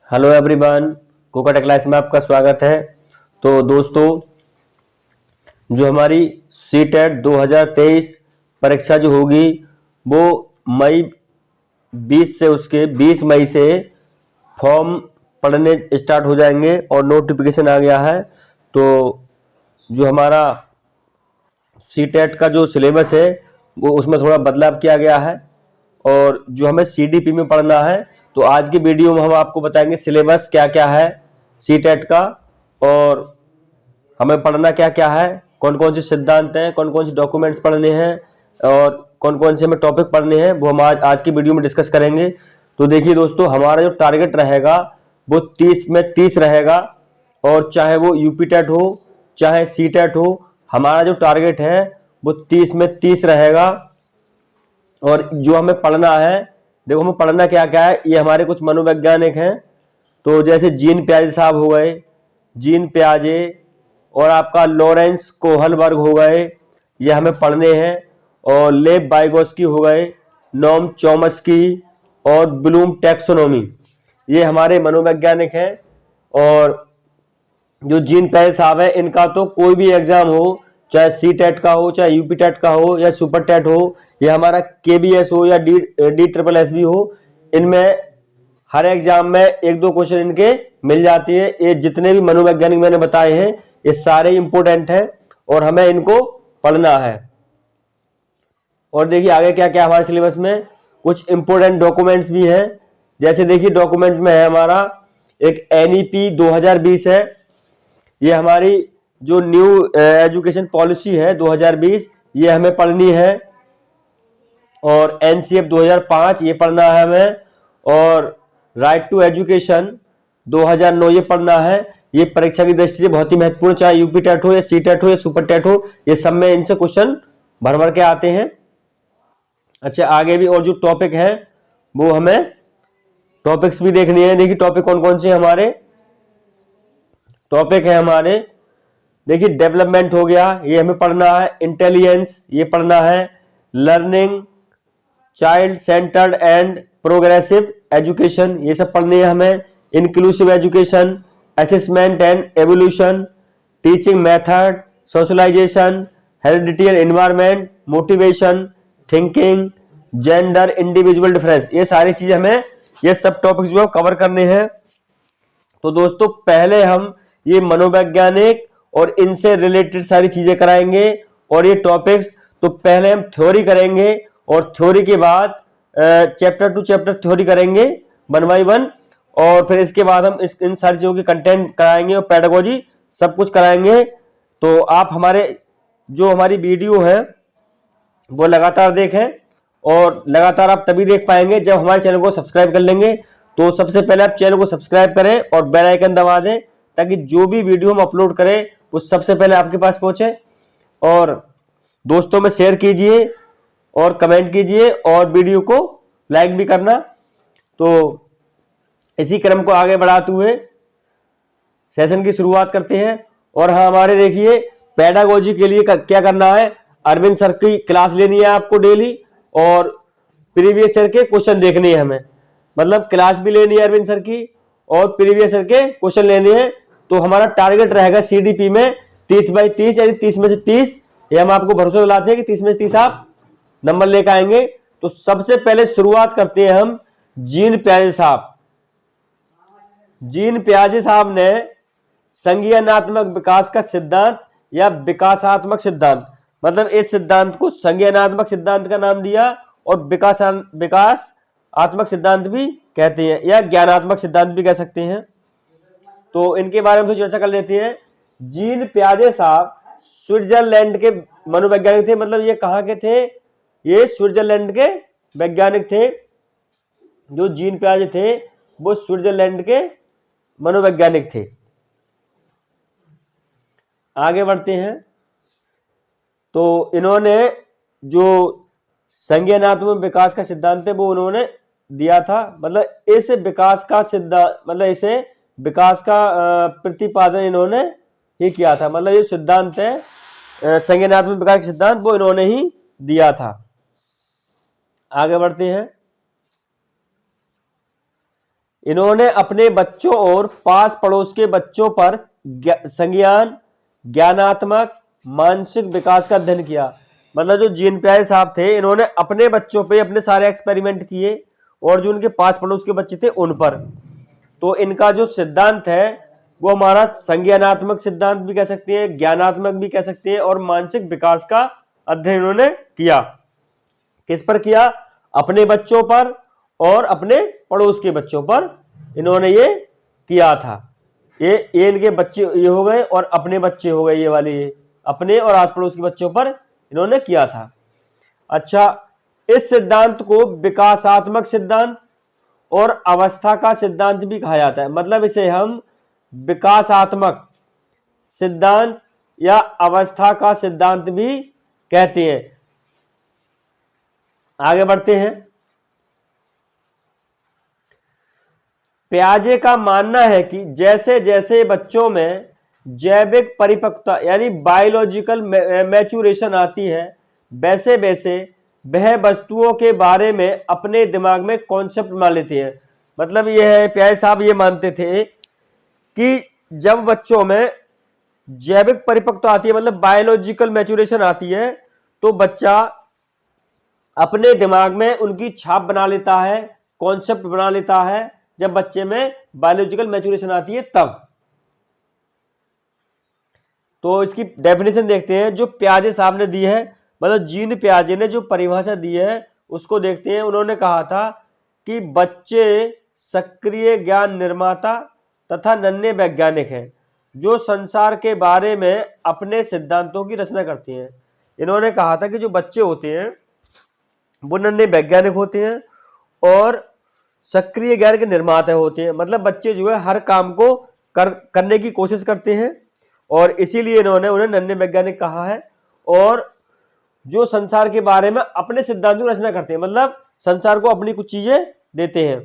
Hello everyone, कोकाटा class में आपका स्वागत है। तो दोस्तों, जो हमारी सीटेट 2023 परीक्षा जो होगी वो मई 20 से उसके 20 मई से फॉर्म पढ़ने स्टार्ट हो जाएंगे और नोटिफिकेशन आ गया है। तो जो हमारा सीटेट का जो सिलेबस है वो उसमें थोड़ा बदलाव किया गया है और जो हमें सीडीपी में पढ़ना है, तो आज की वीडियो में हम आपको बताएंगे सिलेबस क्या क्या है सीटेट का और हमें पढ़ना क्या क्या है, कौन कौन से सिद्धांत हैं, कौन कौन से डॉक्यूमेंट्स पढ़ने हैं और कौन कौन से हमें टॉपिक पढ़ने हैं, वो हम आज की वीडियो में डिस्कस करेंगे। तो देखिए दोस्तों, हमारा जो टारगेट रहेगा वो 30 में 30 रहेगा और चाहे वो यूपी टेट हो चाहे सी टेट हो, हमारा जो टारगेट है वो 30 में 30 रहेगा। और जो हमें पढ़ना है, देखो हमें पढ़ना क्या क्या है, ये हमारे कुछ मनोवैज्ञानिक हैं। तो जैसे जीन पियाजे साहब हो गए, जीन पियाजे और आपका लॉरेंस कोहलबर्ग हो गए, ये हमें पढ़ने हैं। और लेव वाइगोस्की हो गए, नोम चॉम्स्की और ब्लूम टैक्सोनॉमी, ये हमारे मनोवैज्ञानिक हैं। और जो जीन पियाजे साहब है, इनका तो कोई भी एग्जाम हो, चाहे सी टेट का हो चाहे यूपी टेट का हो या सुपर टेट हो या हमारा केबीएस हो या डी ट्रिपल एस भी हो, इनमें हर एग्जाम में एक दो क्वेश्चन इनके मिल जाती है। ये जितने भी मनोवैज्ञानिक मैंने बताए हैं ये सारे इंपोर्टेंट हैं और हमें इनको पढ़ना है। और देखिए आगे क्या क्या हमारे सिलेबस में कुछ इंपोर्टेंट डॉक्यूमेंट्स भी हैं। जैसे देखिए डॉक्यूमेंट में है हमारा एक एनईपी 2020 है, ये हमारी जो न्यू एजुकेशन पॉलिसी है 2020, ये हमें पढ़नी है। और एनसीएफ 2005 ये पढ़ना है हमें। और राइट टू एजुकेशन 2009 ये पढ़ना है। ये परीक्षा की दृष्टि से बहुत ही महत्वपूर्ण, चाहे यूपी टेट हो या सी टेट हो या सुपर टेट हो, ये सब में इनसे क्वेश्चन भर भर के आते हैं। अच्छा, आगे भी और जो टॉपिक है वो हमें टॉपिक्स भी देखने हैं। देखिए टॉपिक कौन कौन से हमारे टॉपिक है हमारे, देखिए डेवलपमेंट हो गया, ये हमें पढ़ना है। इंटेलिजेंस ये पढ़ना है। Learning, child centred and progressive education, ये सब पढ़नी है हमें। Inclusive education, assessment and evolution, teaching method, socialisation, heredity environment, motivation, thinking, gender, individual difference, ये सारी चीजें हमें, ये सब टॉपिक जो है कवर करने हैं। तो दोस्तों पहले हम ये मनोवैज्ञानिक और इनसे रिलेटेड सारी चीजें कराएंगे और ये टॉपिक्स, तो पहले हम थ्योरी करेंगे और थ्योरी के बाद चैप्टर टू चैप्टर थ्योरी करेंगे 1 बाय 1। और फिर इसके बाद हम इन सारी चीजों की कंटेंट कराएंगे और पेडागोजी सब कुछ कराएंगे। तो आप हमारी वीडियो है वो लगातार देखें और लगातार आप तभी देख पाएंगे जब हमारे चैनल को सब्सक्राइब कर लेंगे। तो सबसे पहले आप चैनल को सब्सक्राइब करें और बेल आइकन दबा दें ताकि जो भी वीडियो हम अपलोड करें वो सबसे पहले आपके पास पहुंचे। और दोस्तों में शेयर कीजिए और कमेंट कीजिए और वीडियो को लाइक भी करना। तो इसी क्रम को आगे बढ़ाते हुए सेशन की शुरुआत करते हैं। और हाँ, हमारे देखिए पेडागोजी के लिए क्या करना है, अरविंद सर की क्लास लेनी है आपको डेली और प्रीवियस ईयर के क्वेश्चन देखने हैं हमें, मतलब क्लास भी लेनी है अरविंद सर की और प्रीवियस ईयर के क्वेश्चन लेने हैं। तो हमारा टारगेट रहेगा सीडीपी में 30 बाई 30, यानी 30 में से 30। ये हम आपको भरोसा दिलाते हैं कि 30 में से 30 आप नंबर लेकर आएंगे। तो सबसे पहले शुरुआत करते हैं हम जीन पियाजे साहब। जीन पियाजे साहब ने संज्ञानात्मक विकास का सिद्धांत या विकासात्मक सिद्धांत, मतलब इस सिद्धांत को संज्ञानात्मक सिद्धांत का नाम दिया और विकासात्मक सिद्धांत भी कहते हैं या ज्ञानात्मक सिद्धांत भी कह सकते हैं। तो इनके बारे में तो चर्चा कर लेते हैं। जीन पियाजे साहब स्विट्जरलैंड के मनोवैज्ञानिक थे, मतलब ये कहाँ के थे, ये स्विट्जरलैंड के वैज्ञानिक थे। जो जीन पियाजे थे वो स्विट्जरलैंड के मनोवैज्ञानिक थे। आगे बढ़ते हैं। तो इन्होंने जो संज्ञानात्मक विकास का सिद्धांत है वो उन्होंने दिया था, मतलब इस विकास का सिद्धांत, मतलब इसे विकास का प्रतिपादन इन्होंने ही किया था, मतलब ये सिद्धांत है संज्ञानात्मक विकास का सिद्धांत वो इन्होंने ही दिया था। आगे बढ़ते हैं। इन्होंने अपने बच्चों और पास पड़ोस के बच्चों पर संज्ञान, ज्ञानात्मक, मानसिक विकास का अध्ययन किया। मतलब जो जीन पियाजे साहब थे, इन्होंने अपने बच्चों पे अपने सारे एक्सपेरिमेंट किए और जो उनके पास पड़ोस के बच्चे थे उन पर। तो इनका जो सिद्धांत है वो हमारा संज्ञानात्मक सिद्धांत भी कह सकते हैं, ज्ञानात्मक भी कह सकते हैं, और मानसिक विकास का अध्ययन इन्होंने किया। किस पर किया? अपने बच्चों पर और अपने पड़ोस के बच्चों पर इन्होंने ये किया था। ये इनके बच्चे ये हो गए और अपने बच्चे हो गए, ये वाले ये अपने और आस पड़ोस के बच्चों पर इन्होंने किया था। अच्छा, इस सिद्धांत को विकासात्मक सिद्धांत और अवस्था का सिद्धांत भी कहा जाता है। मतलब इसे हम विकासात्मक सिद्धांत या अवस्था का सिद्धांत भी कहते हैं। आगे बढ़ते हैं। पियाजे का मानना है कि जैसे जैसे बच्चों में जैविक परिपक्वता यानी बायोलॉजिकल मैच्योरेशन आती है, वैसे वैसे वह वस्तुओं के बारे में अपने दिमाग में कॉन्सेप्ट बना लेते हैं। मतलब यह है, पियाजे साहब ये मानते थे कि जब बच्चों में जैविक परिपक्वता आती है, मतलब बायोलॉजिकल मैच्योरेशन आती है, तो बच्चा अपने दिमाग में उनकी छाप बना लेता है, कॉन्सेप्ट बना लेता है। जब बच्चे में बायोलॉजिकल मैच्योरेशन आती है तब। तो इसकी डेफिनेशन देखते हैं जो पियाजे साहब ने दी है, मतलब जीन पियाजे ने जो परिभाषा दी है उसको देखते हैं। उन्होंने कहा था कि बच्चे सक्रिय ज्ञान निर्माता तथा नन्हे वैज्ञानिक हैं जो संसार के बारे में अपने सिद्धांतों की रचना करते हैं। इन्होंने कहा था कि जो बच्चे होते हैं वो नन्हे वैज्ञानिक होते हैं और सक्रिय ज्ञान के निर्माता होते हैं। मतलब बच्चे जो है हर काम को करने की कोशिश करते हैं और इसीलिए इन्होंने उन्हें नन्हे वैज्ञानिक कहा है। और जो संसार के बारे में अपने सिद्धांतों की रचना करते हैं, मतलब संसार को अपनी कुछ चीजें देते हैं।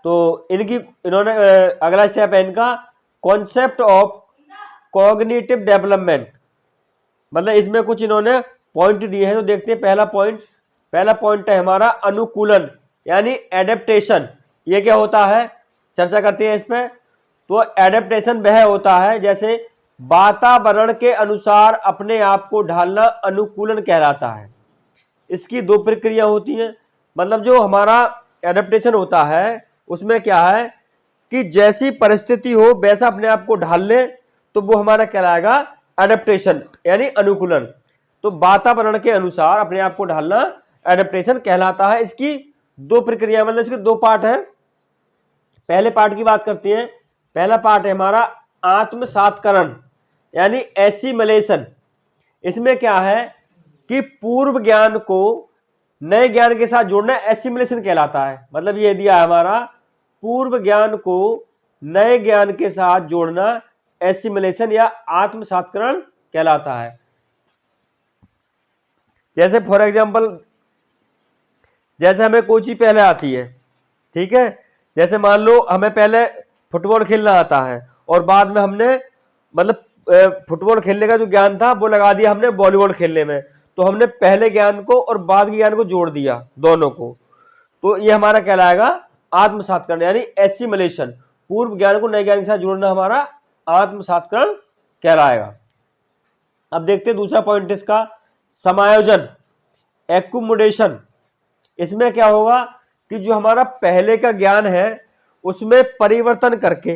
तो इन्होंने अगला स्टेप है इनका कॉन्सेप्ट ऑफ कॉग्निटिव डेवलपमेंट। मतलब इसमें कुछ इन्होंने पॉइंट दिए हैं, तो देखते हैं। पहला पॉइंट है हमारा अनुकूलन यानी एडेप्टेशन। ये क्या होता है, चर्चा करते हैं इस पे। तो एडेप्टेशन वह होता है जैसे वातावरण के अनुसार अपने आप को ढालना अनुकूलन कहलाता है। इसकी दो प्रक्रिया होती हैं। मतलब जो हमारा एडेप्टेशन होता है उसमें क्या है कि जैसी परिस्थिति हो वैसा अपने आप को ढाल ले, तो वो हमारा कहलाएगा एडेप्टेशन यानी अनुकूलन। तो वातावरण के अनुसार अपने आप को ढालना एडेप्टेशन कहलाता है। इसकी दो प्रक्रिया, मतलब इसके दो पार्ट हैं। पहले पार्ट की बात करते हैं। पहला पार्ट है हमारा आत्मसातकरण यानी एसिमिलेशन। इसमें क्या है कि पूर्व ज्ञान को नए ज्ञान के साथ जोड़ना एसिमिलेशन कहलाता है। मतलब ये दिया है हमारा पूर्व ज्ञान को नए ज्ञान के साथ जोड़ना एसिमिलेशन या आत्मसातकरण कहलाता है। जैसे फॉर एग्जांपल, जैसे हमें कोई चीज पहले आती है, ठीक है। जैसे मान लो हमें पहले फुटबॉल खेलना आता है और बाद में हमने मतलब फुटबॉल खेलने का जो ज्ञान था वो लगा दिया हमने वॉलीबॉल खेलने में। तो हमने पहले ज्ञान को और बाद के ज्ञान को जोड़ दिया दोनों को। तो ये हमारा कहलाएगा आत्मसातकरण यानी एसिमिलेशन। पूर्व ज्ञान को नए ज्ञान के साथ जोड़ना हमारा आत्मसातकरण कहलाएगा। अब देखते हैं दूसरा पॉइंट इसका समायोजन एक्युमुलेशन। इसमें क्या होगा कि जो हमारा पहले का ज्ञान है उसमें परिवर्तन करके,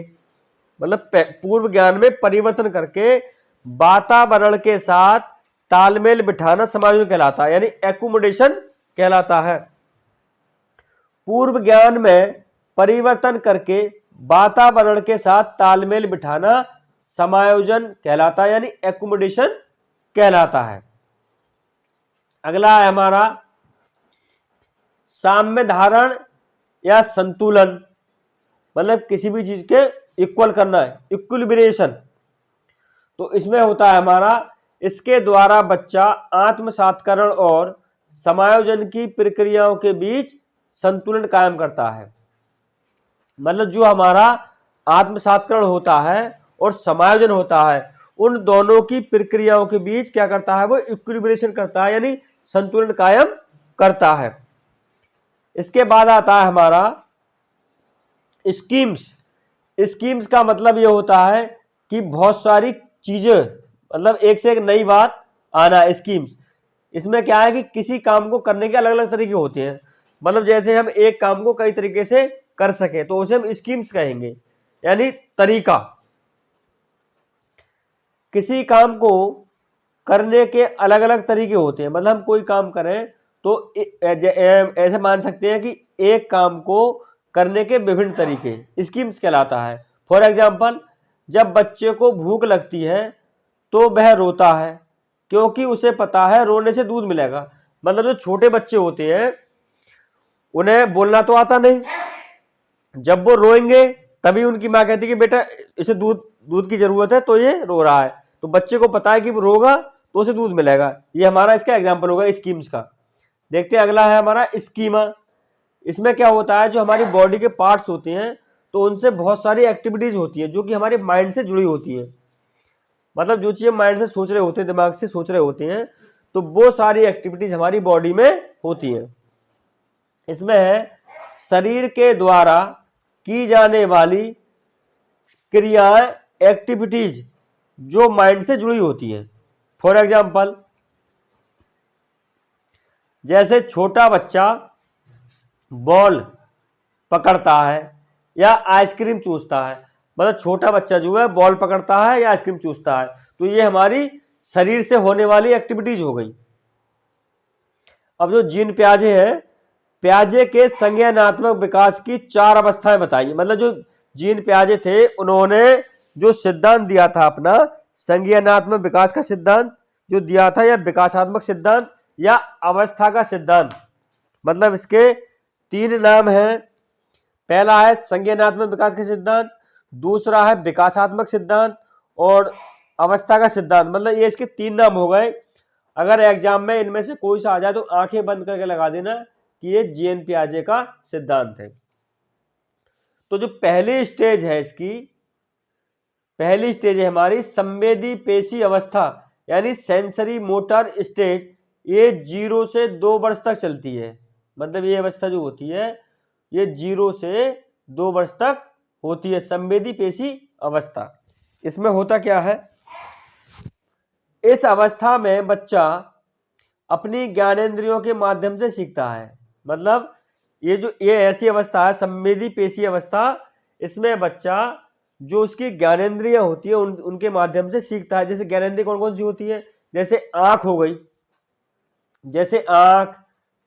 मतलब पूर्व ज्ञान में परिवर्तन करके वातावरण के साथ तालमेल बिठाना समायोजन कहलाता है यानी एक्युमुलेशन कहलाता है। पूर्व ज्ञान में परिवर्तन करके वातावरण के साथ तालमेल बिठाना समायोजन कहलाता है यानी एक्युमुलेशन कहलाता है। अगला है हमारा साम्य धारण या संतुलन। मतलब किसी भी चीज के इक्वल करना है, इक्विलिब्रेशन। तो इसमें होता है हमारा, इसके द्वारा बच्चा आत्मसातकरण और समायोजन की प्रक्रियाओं के बीच संतुलन कायम करता है। मतलब जो हमारा आत्मसातकरण होता है और समायोजन होता है, उन दोनों की प्रक्रियाओं के बीच क्या करता है, वो इक्विलिब्रेशन करता है यानी संतुलन कायम करता है। इसके बाद आता है हमारा स्कीम्स, स्कीम्स का मतलब ये होता है कि बहुत सारी चीजें, मतलब एक से एक नई बात आना, स्कीम्स। इसमें क्या है कि किसी काम को करने के अलग अलग तरीके होते हैं, मतलब जैसे हम एक काम को कई तरीके से कर सके तो उसे हम स्कीम्स कहेंगे, यानी तरीका। किसी काम को करने के अलग अलग तरीके होते हैं, मतलब हम कोई काम करें तो ऐसे मान सकते हैं कि एक काम को करने के विभिन्न तरीके स्कीम्स कहलाता है। फॉर एग्जाम्पल, जब बच्चे को भूख लगती है तो वह रोता है क्योंकि उसे पता है रोने से दूध मिलेगा। मतलब जो छोटे बच्चे होते हैं उन्हें बोलना तो आता नहीं, जब वो रोएंगे तभी उनकी माँ कहती है कि बेटा इसे दूध की जरूरत है तो ये रो रहा है, तो बच्चे को पता है कि वो रोगा तो उसे दूध मिलेगा। ये हमारा इसका एग्जाम्पल होगा स्कीम्स का। देखते हैं अगला है हमारा स्कीमा। इसमें क्या होता है, जो हमारी बॉडी के पार्ट्स होते हैं तो उनसे बहुत सारी एक्टिविटीज होती हैं जो कि हमारे माइंड से जुड़ी होती हैं। मतलब जो चीजें माइंड से सोच रहे होते हैं, दिमाग से सोच रहे होते हैं, तो वो सारी एक्टिविटीज हमारी बॉडी में होती हैं। इसमें है शरीर के द्वारा की जाने वाली क्रियाएं, एक्टिविटीज जो माइंड से जुड़ी होती हैं। फॉर एग्जाम्पल, जैसे छोटा बच्चा बॉल पकड़ता है या आइसक्रीम चूसता है, मतलब छोटा बच्चा जो है बॉल पकड़ता है या आइसक्रीम चूसता है, तो ये हमारी शरीर से होने वाली एक्टिविटीज हो गई। अब जो जीन पियाजे हैं, पियाजे के संज्ञानात्मक विकास की 4 अवस्थाएं बताइए। मतलब जो जीन पियाजे थे उन्होंने जो सिद्धांत दिया था अपना, संज्ञानात्मक विकास का सिद्धांत जो दिया था, या विकासात्मक सिद्धांत या अवस्था का सिद्धांत, मतलब इसके 3 नाम हैं। पहला है संज्ञानात्मक विकास का सिद्धांत, दूसरा है विकासात्मक सिद्धांत और अवस्था का सिद्धांत। मतलब ये इसके 3 नाम हो गए। अगर एग्जाम में इनमें से कोई सा आ जाए तो आंखें बंद करके लगा देना कि ये जीन पियाजे का सिद्धांत है। तो जो पहली स्टेज है इसकी, पहली स्टेज है हमारी संवेदी पेशी अवस्था, यानी सेंसरी मोटर स्टेज। ये 0 से 2 वर्ष तक चलती है। मतलब ये अवस्था जो होती है ये 0 से 2 वर्ष तक होती है, संवेदी पेशी अवस्था। इसमें होता क्या है, इस अवस्था में बच्चा अपनी ज्ञानेंद्रियों के माध्यम से सीखता है। मतलब ये ऐसी अवस्था है संवेदी पेशी अवस्था, इसमें बच्चा जो उसकी ज्ञानेंद्रियां होती है उनके माध्यम से सीखता है। जैसे ज्ञानेंद्रिय कौन कौन सी होती है, जैसे आंख हो गई, जैसे आंख,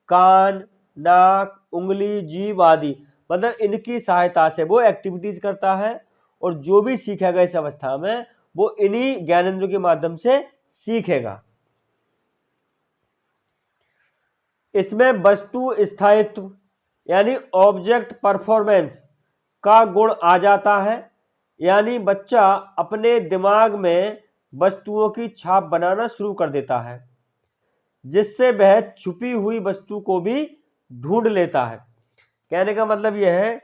कान, नाक, उंगली, जीभ आदि, मतलब इनकी सहायता से वो एक्टिविटीज करता है और जो भी सीखेगा इस अवस्था में वो इन्हीं ज्ञानेंद्रियों के माध्यम से सीखेगा। इसमें वस्तु स्थायित्व यानी ऑब्जेक्ट परफॉर्मेंस का गुण आ जाता है, यानी बच्चा अपने दिमाग में वस्तुओं की छाप बनाना शुरू कर देता है, जिससे वह छुपी हुई वस्तु को भी ढूंढ लेता है। कहने का मतलब यह है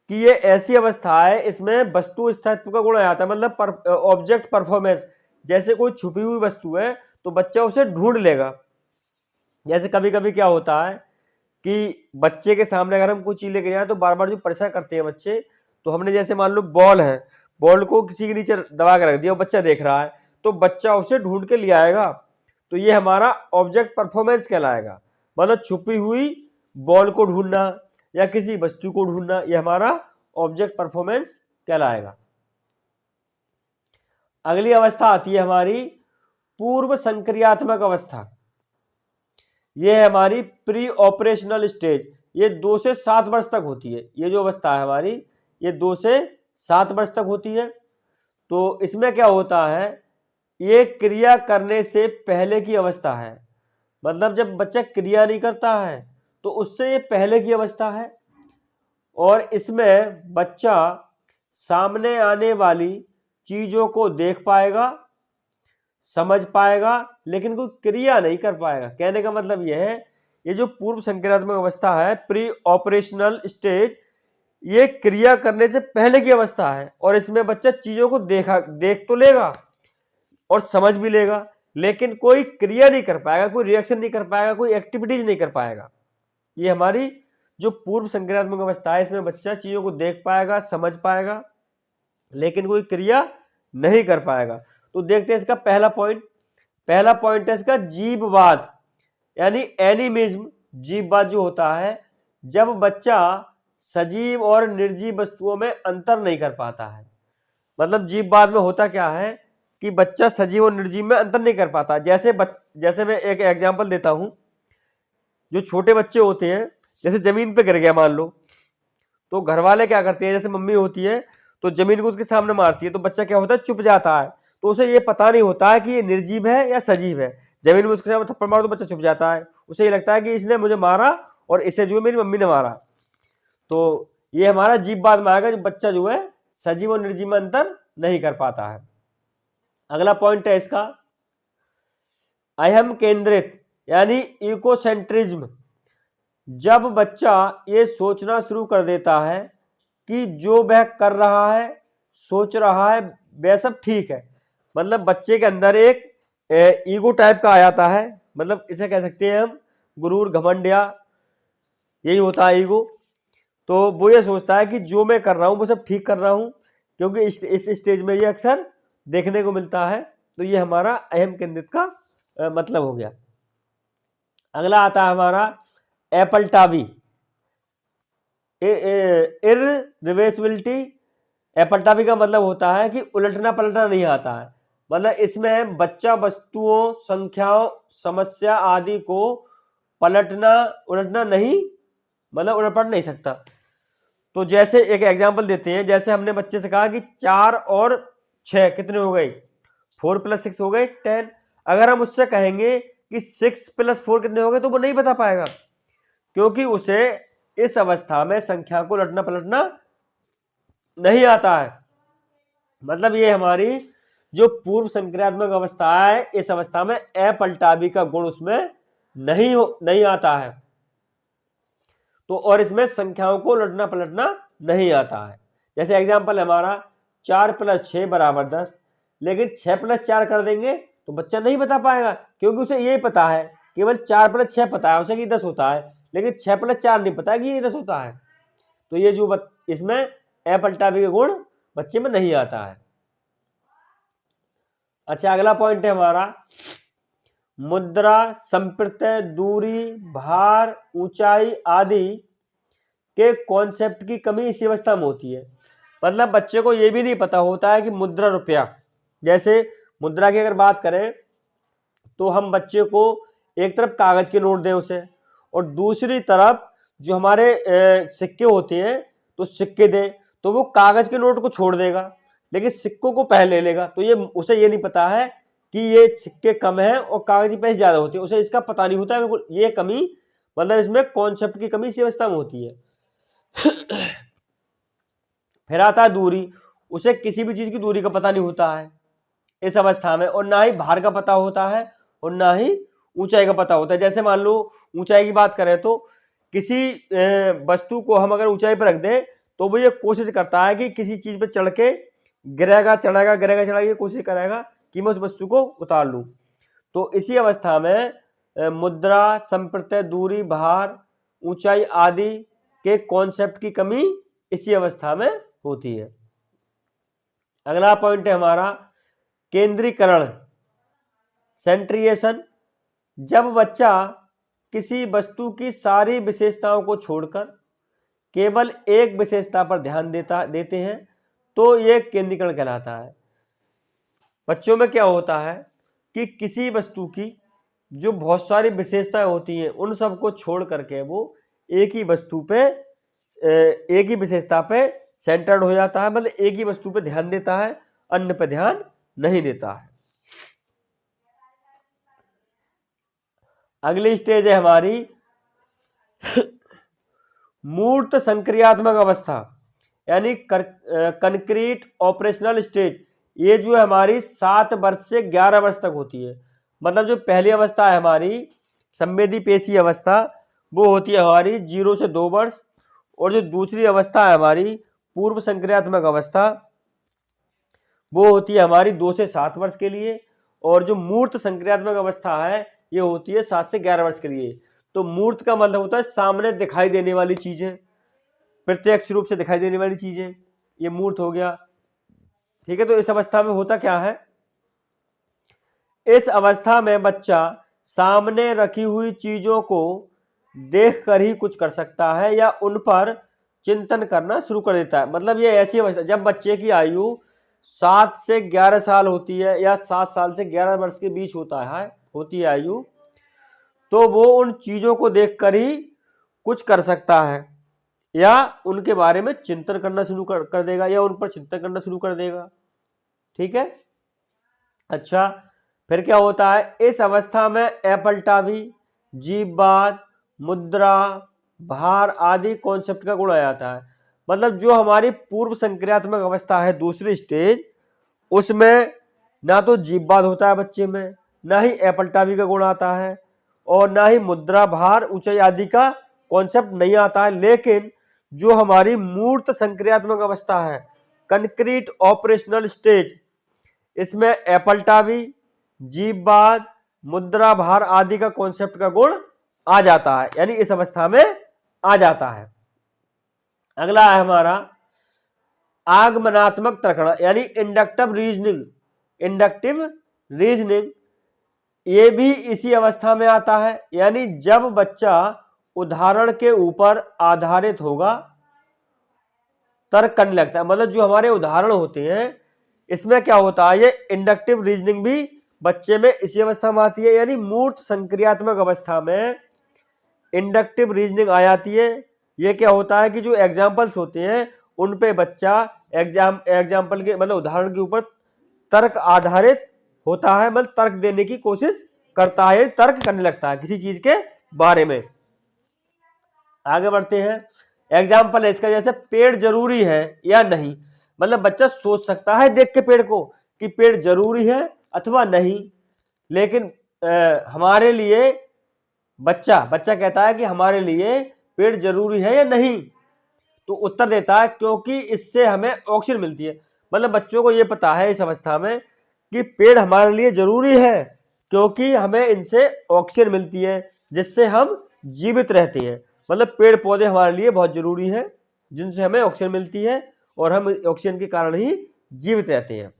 कि ये ऐसी अवस्था है इसमें वस्तु स्थायित्व का गुण आ जाता है, मतलब ऑब्जेक्ट परफॉर्मेंस। जैसे कोई छुपी हुई वस्तु है तो बच्चा उसे ढूंढ लेगा। जैसे कभी कभी क्या होता है कि बच्चे के सामने अगर हम कोई चीज लेके जाए तो बार बार जो परेशान करते हैं बच्चे, तो हमने जैसे मान लो बॉल है, बॉल को किसी के नीचे दबा के रख दिया, बच्चा देख रहा है तो बच्चा उसे ढूंढ के ले आएगा, तो ये हमारा ऑब्जेक्ट परफॉर्मेंस कहलाएगा। मतलब छुपी हुई बॉल को ढूंढना या किसी वस्तु को ढूंढना, ये हमारा ऑब्जेक्ट परफॉर्मेंस कहलाएगा। अगली अवस्था आती है हमारी पूर्व संक्रियात्मक अवस्था। ये है हमारी प्री ऑपरेशनल स्टेज। ये 2 से 7 वर्ष तक होती है। ये जो अवस्था है हमारी ये 2 से 7 वर्ष तक होती है। तो इसमें क्या होता है, ये क्रिया करने से पहले की अवस्था है। मतलब जब बच्चा क्रिया नहीं करता है तो उससे ये पहले की अवस्था है, और इसमें बच्चा सामने आने वाली चीजों को देख पाएगा, समझ पाएगा, लेकिन कोई क्रिया नहीं कर पाएगा। कहने का मतलब यह है, ये जो पूर्व संक्रियात्मक अवस्था है प्री ऑपरेशनल स्टेज, ये क्रिया करने से पहले की अवस्था है, और इसमें बच्चा चीजों को देख तो लेगा और समझ भी लेगा, लेकिन कोई क्रिया नहीं कर पाएगा, कोई रिएक्शन नहीं कर पाएगा, कोई एक्टिविटीज नहीं कर पाएगा। ये हमारी जो पूर्व संक्रियात्मक अवस्था है इसमें बच्चा चीजों को देख पाएगा, समझ पाएगा, लेकिन कोई क्रिया नहीं कर पाएगा। तो देखते हैं इसका पहला पॉइंट है इसका जीववाद, यानी एनिमिज्म। जीववाद जो होता है जब बच्चा सजीव और निर्जीव वस्तुओं में अंतर नहीं कर पाता है। मतलब जीववाद में होता क्या है कि बच्चा सजीव और निर्जीव में अंतर नहीं कर पाता। जैसे मैं एक एग्जांपल देता हूं, जो छोटे बच्चे होते हैं, जैसे जमीन पे गिर गया मान लो, तो घर वाले क्या करते हैं, जैसे मम्मी होती है तो जमीन को उसके सामने मारती है, तो बच्चा क्या होता है, चुप जाता है। तो उसे ये पता नहीं होता है कि ये निर्जीव है या सजीव है। जमीन में उसके सामने थप्पड़ मारो तो बच्चा चुप जाता है, उसे ये लगता है कि इसने मुझे मारा और इसे जो है मेरी मम्मी ने मारा। तो ये हमारा जीववाद में आएगा, जो बच्चा जो है सजीव और निर्जीव में अंतर नहीं कर पाता है। अगला पॉइंट है इसका अहम केंद्रित, यानी इकोसेंट्रिज्म। जब बच्चा ये सोचना शुरू कर देता है कि जो वह कर रहा है, सोच रहा है, वह सब ठीक है। मतलब बच्चे के अंदर एक ईगो टाइप का आ जाता है, मतलब इसे कह सकते हैं हम गुरूर, घमंड, या यही होता है ईगो। तो वो ये सोचता है कि जो मैं कर रहा हूँ वो सब ठीक कर रहा हूँ, क्योंकि इस स्टेज में ये अक्सर देखने को मिलता है। तो ये हमारा अहम केंद्रित का मतलब हो गया। अगला आता है हमारा एपलटावी, इररिवर्सिबिलिटी। एपलटावी का मतलब होता है कि उलटना पलटना नहीं आता है। मतलब इसमें बच्चा वस्तुओं, संख्याओं, समस्या आदि को उलटना नहीं, मतलब उलट पलट नहीं सकता। तो जैसे एक एग्जांपल देते हैं, जैसे हमने बच्चे से कहा कि 4 और 6 कितने हो गए, 4 + 6 हो गए 10। अगर हम उससे कहेंगे कि 6 + 4 कितने हो गए, तो वो नहीं बता पाएगा, क्योंकि उसे इस अवस्था में संख्या को उलटना पलटना नहीं आता है। मतलब ये हमारी जो पूर्व संक्रियात्मक अवस्था है, इस अवस्था में अपलटावी का गुण उसमें नहीं आता है। तो और इसमें संख्याओं को उलटना पलटना नहीं आता है। जैसे एग्जांपल हमारा 4 + 6 = 10, लेकिन 6 + 4 कर देंगे तो बच्चा नहीं बता पाएगा, क्योंकि उसे यही पता है, केवल 4 + 6 पता है उसे कि 10 होता है, लेकिन 6 + 4 नहीं पता कि ये 10 होता है। तो ये जो इसमें अपलटावी का गुण बच्चे में नहीं आता है। अच्छा, अगला पॉइंट है हमारा मुद्रा, संप्रत्यय, दूरी, भार, ऊंचाई आदि के कॉन्सेप्ट की कमी इसी अवस्था में होती है। मतलब बच्चे को यह भी नहीं पता होता है कि मुद्रा, रुपया। जैसे मुद्रा की अगर बात करें तो हम बच्चे को एक तरफ कागज के नोट दें उसे, और दूसरी तरफ जो हमारे सिक्के होते हैं तो सिक्के दें, तो वो कागज के नोट को छोड़ देगा, लेकिन सिक्कों को पहले ले लेगा। तो उसे ये नहीं पता है कि ये सिक्के कम है और कागज की पैसे ज्यादा होते हैं, उसे इसका पता नहीं होता है। ये कमी, मतलब इसमें कॉन्सेप्ट की कमी इसी अवस्था में होती है। फिर आता है दूरी। उसे किसी भी चीज की दूरी का पता नहीं होता है इस अवस्था में, और ना ही भार का पता होता है और ना ही ऊंचाई का पता होता है। जैसे मान लो ऊंचाई की बात करें तो किसी वस्तु को हम अगर ऊंचाई पर रख दें तो वो ये कोशिश करता है कि किसी चीज पर चढ़ के गिरेगा चढ़ेगा, गिरेगा चढ़ेगा, ये कोशिश करेगा कि मैं उस वस्तु को उतार लूं। तो इसी अवस्था में मुद्रा, संप्रत्यय, दूरी, भार, ऊंचाई आदि के कॉन्सेप्ट की कमी इसी अवस्था में होती है। अगला पॉइंट है हमारा केंद्रीकरण, सेंट्रिएशन। जब बच्चा किसी वस्तु की सारी विशेषताओं को छोड़कर केवल एक विशेषता पर ध्यान देते हैं तो यह केंद्रीकरण कहलाता है। बच्चों में क्या होता है कि किसी वस्तु की जो बहुत सारी विशेषताएं होती हैं उन सबको छोड़ करके वो एक ही वस्तु पे, एक ही विशेषता पे सेंटर्ड हो जाता है। मतलब एक ही वस्तु पे ध्यान देता है, अन्य पे ध्यान नहीं देता है। अगली स्टेज है हमारी मूर्त संक्रियात्मक अवस्था, यानी कंक्रीट ऑपरेशनल स्टेज। ये जो है हमारी 7 वर्ष से 11 वर्ष तक होती है। मतलब जो पहली अवस्था है हमारी संवेदी पेशी अवस्था, वो होती है हमारी 0 से 2 वर्ष, और जो दूसरी अवस्था है हमारी पूर्व संक्रियात्मक अवस्था, वो होती है हमारी 2 से 7 वर्ष के लिए, और जो मूर्त संक्रियात्मक अवस्था है ये होती है 7 से 11 वर्ष के लिए। तो मूर्त का मतलब होता है सामने दिखाई देने वाली चीजें, प्रत्यक्ष रूप से दिखाई देने वाली चीजें, ये मूर्त हो गया। ठीक है, तो इस अवस्था में होता क्या है, इस अवस्था में बच्चा सामने रखी हुई चीजों को देखकर ही कुछ कर सकता है या उन पर चिंतन करना शुरू कर देता है। मतलब ये ऐसी अवस्था जब बच्चे की आयु 7 से 11 साल होती है या 7 साल से 11 वर्ष के बीच होती है आयु, तो वो उन चीजों को देखकर ही कुछ कर सकता है या उनके बारे में चिंतन करना शुरू कर देगा या उन पर चिंतन करना शुरू कर देगा। ठीक है, अच्छा, फिर क्या होता है, इस अवस्था में अपलटावी, जीवबाद, मुद्रा, भार आदि कॉन्सेप्ट का गुण आ जाता है। मतलब जो हमारी पूर्व संक्रियात्मक अवस्था है, दूसरी स्टेज, उसमें ना तो जीवबाद होता है बच्चे में, ना ही अपलटावी का गुण आता है और ना ही मुद्रा, भार, ऊंचाई आदि का कॉन्सेप्ट नहीं आता है। लेकिन जो हमारी मूर्त संक्रियात्मक अवस्था है, कंक्रीट ऑपरेशनल स्टेज, इसमें अपलटावी, जीवबाद, मुद्रा, भार आदि का कॉन्सेप्ट का गुण आ जाता है, यानी इस अवस्था में आ जाता है। अगला है हमारा आगमनात्मक तर्कण, यानी इंडक्टिव रीजनिंग। इंडक्टिव रीजनिंग ये भी इसी अवस्था में आता है, यानी जब बच्चा उदाहरण के ऊपर आधारित होगा तर्क करने लगता है। मतलब जो हमारे उदाहरण होते हैं इसमें क्या होता है, ये इंडक्टिव रीजनिंग भी बच्चे में इसी अवस्था में आती है, यानी मूर्त संक्रियात्मक अवस्था में इंडक्टिव रीजनिंग आ जाती है। ये क्या होता है कि जो एग्जाम्पल्स होते हैं उन पे बच्चा एग्जाम्पल के मतलब उदाहरण के ऊपर तर्क आधारित होता है, मतलब तर्क देने की कोशिश करता है, तर्क करने लगता है किसी चीज के बारे में। आगे बढ़ते हैं, एग्जाम्पल है इसका, जैसे पेड़ जरूरी है या नहीं। मतलब बच्चा सोच सकता है देख के पेड़ को कि पेड़ जरूरी है अथवा नहीं, लेकिन हमारे लिए बच्चा कहता है कि हमारे लिए पेड़ जरूरी है या नहीं, तो उत्तर देता है क्योंकि इससे हमें ऑक्सीजन मिलती है। मतलब बच्चों को यह पता है इस अवस्था में कि पेड़ हमारे लिए जरूरी है क्योंकि हमें इनसे ऑक्सीजन मिलती है जिससे हम जीवित रहते हैं। मतलब पेड़ पौधे हमारे लिए बहुत जरूरी है जिनसे हमें ऑक्सीजन मिलती है और हम ऑक्सीजन के कारण ही जीवित रहते हैं।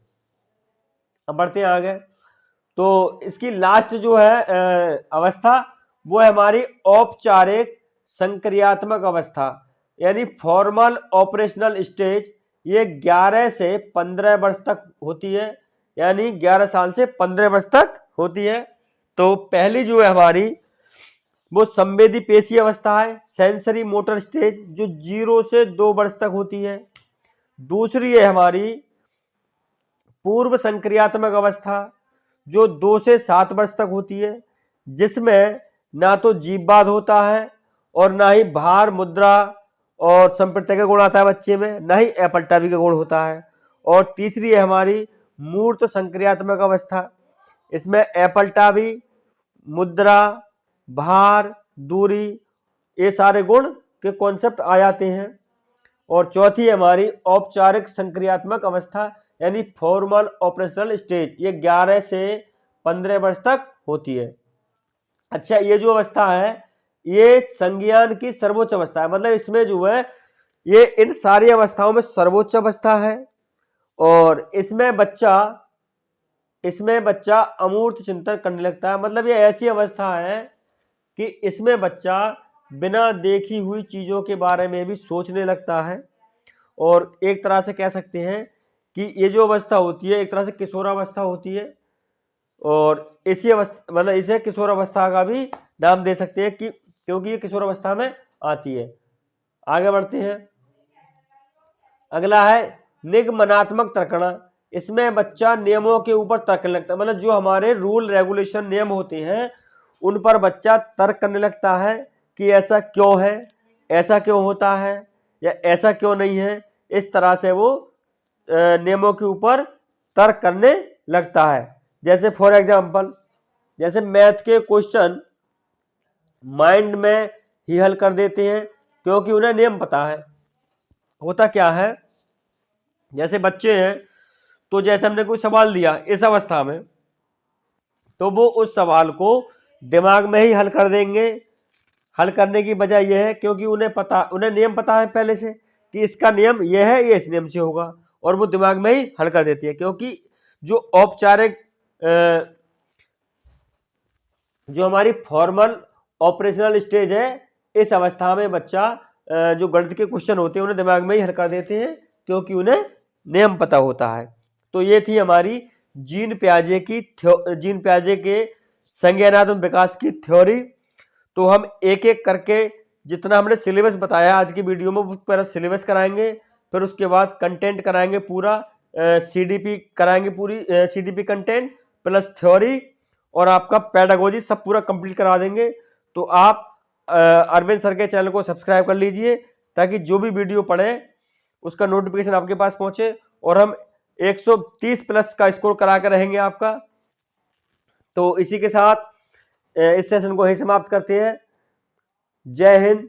अब बढ़ते हैं आगे, तो इसकी लास्ट जो है अवस्था वो है हमारी औपचारिक संक्रियात्मक अवस्था, यानी फॉर्मल ऑपरेशनल स्टेज। ये 11 से 15 वर्ष तक होती है, यानी 11 साल से 15 वर्ष तक होती है। तो पहली जो है हमारी वो संवेदी पेशी अवस्था है, सेंसरी मोटर स्टेज, जो 0 से 2 वर्ष तक होती है। दूसरी है हमारी पूर्व संक्रियात्मक अवस्था जो 2 से 7 वर्ष तक होती है, जिसमें ना तो जीवबाद होता है और ना ही भार, मुद्रा और संप्रत्यय का गुण आता है बच्चे में, ना ही अपलटावी का गुण होता है। और तीसरी है हमारी मूर्त संक्रियात्मक अवस्था, इसमें अपलटावी, मुद्रा, भार, दूरी, ये सारे गुण के कॉन्सेप्ट आ जाते हैं। और चौथी है हमारी औपचारिक संक्रियात्मक अवस्था, यानी फॉर्मल ऑपरेशनल स्टेज। ये 11 से 15 वर्ष तक होती है। अच्छा, ये जो अवस्था है ये संज्ञान की सर्वोच्च अवस्था है। मतलब इसमें जो है ये इन सारी अवस्थाओं में सर्वोच्च अवस्था है और इसमें बच्चा अमूर्त चिंतन करने लगता है। मतलब ये ऐसी अवस्था है कि इसमें बच्चा बिना देखी हुई चीजों के बारे में भी सोचने लगता है और एक तरह से कह सकते हैं कि ये जो अवस्था होती है एक तरह से किशोरावस्था होती है और इसी अवस्था मतलब इसे किशोरावस्था का भी नाम दे सकते हैं कि क्योंकि ये किशोरावस्था में आती है। आगे बढ़ते हैं, अगला है निगमनात्मक तर्कण। इसमें बच्चा नियमों के ऊपर तर्क करने लगता है। मतलब जो हमारे रूल रेगुलेशन नियम होते हैं उन पर बच्चा तर्क करने लगता है कि ऐसा क्यों है, ऐसा क्यों होता है या ऐसा क्यों नहीं है। इस तरह से वो नियमों के ऊपर तर्क करने लगता है। जैसे फॉर एग्जांपल, जैसे मैथ के क्वेश्चन माइंड में ही हल कर देते हैं क्योंकि उन्हें नियम पता है। होता क्या है, जैसे बच्चे हैं तो जैसे हमने कोई सवाल दिया इस अवस्था में तो वो उस सवाल को दिमाग में ही हल कर देंगे हल करने की वजह यह है क्योंकि उन्हें नियम पता है पहले से कि इसका नियम यह है, ये इस नियम से होगा, और वो दिमाग में ही हल कर देती है। क्योंकि जो औपचारिक जो हमारी फॉर्मल ऑपरेशनल स्टेज है, इस अवस्था में बच्चा जो गणित के क्वेश्चन होते हैं उन्हें दिमाग में ही हल कर देते हैं क्योंकि उन्हें नियम पता होता है। तो ये थी हमारी जीन पियाजे के संज्ञानात्मक विकास की थ्योरी। तो हम एक एक करके जितना हमने सिलेबस बताया आज की वीडियो में, वो पूरा सिलेबस कराएंगे, फिर उसके बाद कंटेंट कराएंगे पूरा, सीडीपी कराएंगे, पूरी सीडीपी कंटेंट प्लस थ्योरी, और आपका पेडागोजी सब पूरा कंप्लीट करा देंगे। तो आप अरविंद सर के चैनल को सब्सक्राइब कर लीजिए ताकि जो भी वीडियो पढ़े उसका नोटिफिकेशन आपके पास पहुंचे, और हम 130 प्लस का स्कोर करा कर रहेंगे आपका। तो इसी के साथ इस सेशन को ही समाप्त करते हैं। जय हिंद,